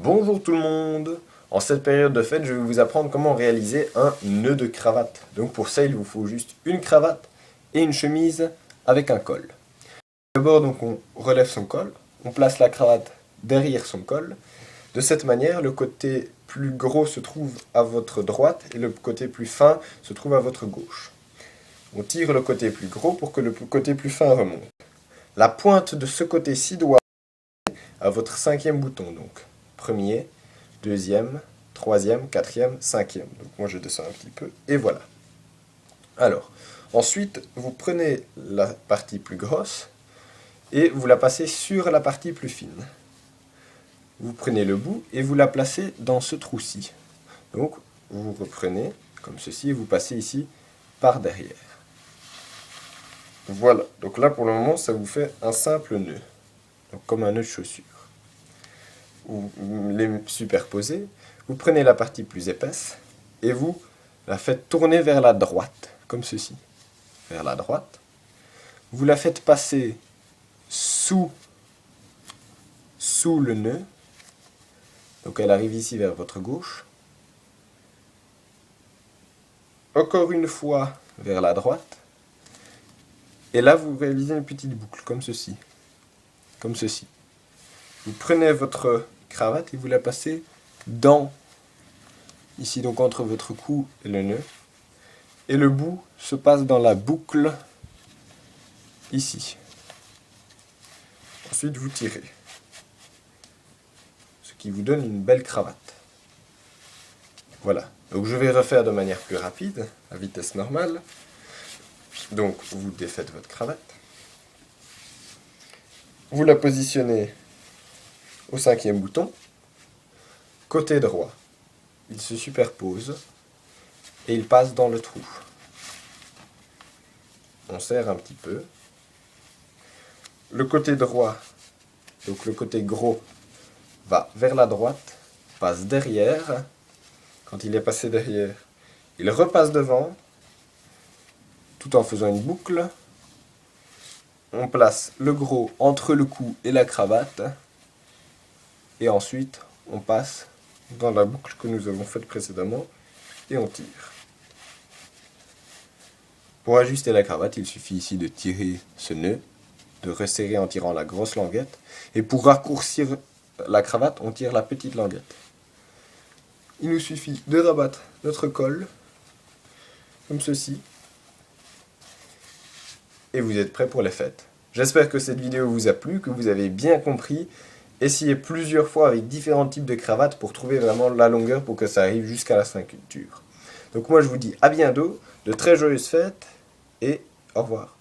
Bonjour tout le monde. En cette période de fête, je vais vous apprendre comment réaliser un nœud de cravate. Donc pour ça, il vous faut juste une cravate et une chemise avec un col. D'abord, donc on relève son col, on place la cravate derrière son col. De cette manière, le côté plus gros se trouve à votre droite et le côté plus fin se trouve à votre gauche. On tire le côté plus gros pour que le côté plus fin remonte. La pointe de ce côté-ci doit à votre cinquième bouton, donc premier, deuxième, troisième, quatrième, cinquième. Donc moi je descends un petit peu, et voilà. Alors, ensuite, vous prenez la partie plus grosse, et vous la passez sur la partie plus fine. Vous prenez le bout, et vous la placez dans ce trou-ci. Donc, vous reprenez, comme ceci, et vous passez ici, par derrière. Voilà, donc là pour le moment, ça vous fait un simple nœud, donc comme un nœud de chaussure. Vous les superposez, vous prenez la partie plus épaisse et vous la faites tourner vers la droite, comme ceci, vers la droite. Vous la faites passer sous le nœud, donc elle arrive ici vers votre gauche. Encore une fois vers la droite, et là vous réalisez une petite boucle, comme ceci, comme ceci. Vous prenez votre cravate et vous la passez dans, ici donc entre votre cou et le nœud, et le bout se passe dans la boucle ici. Ensuite vous tirez, ce qui vous donne une belle cravate. Voilà, donc je vais refaire de manière plus rapide, à vitesse normale. Donc vous défaites votre cravate, vous la positionnez au cinquième bouton, côté droit, il se superpose et il passe dans le trou. On serre un petit peu. Le côté droit, donc le côté gros, va vers la droite, passe derrière. Quand il est passé derrière, il repasse devant, tout en faisant une boucle. On place le gros entre le cou et la cravate. Et ensuite, on passe dans la boucle que nous avons faite précédemment et on tire. Pour ajuster la cravate, il suffit ici de tirer ce nœud, de resserrer en tirant la grosse languette. Et pour raccourcir la cravate, on tire la petite languette. Il nous suffit de rabattre notre col, comme ceci. Et vous êtes prêts pour les fêtes. J'espère que cette vidéo vous a plu, que vous avez bien compris. Essayez plusieurs fois avec différents types de cravates pour trouver vraiment la longueur pour que ça arrive jusqu'à la ceinture. Donc moi je vous dis à bientôt, de très joyeuses fêtes et au revoir.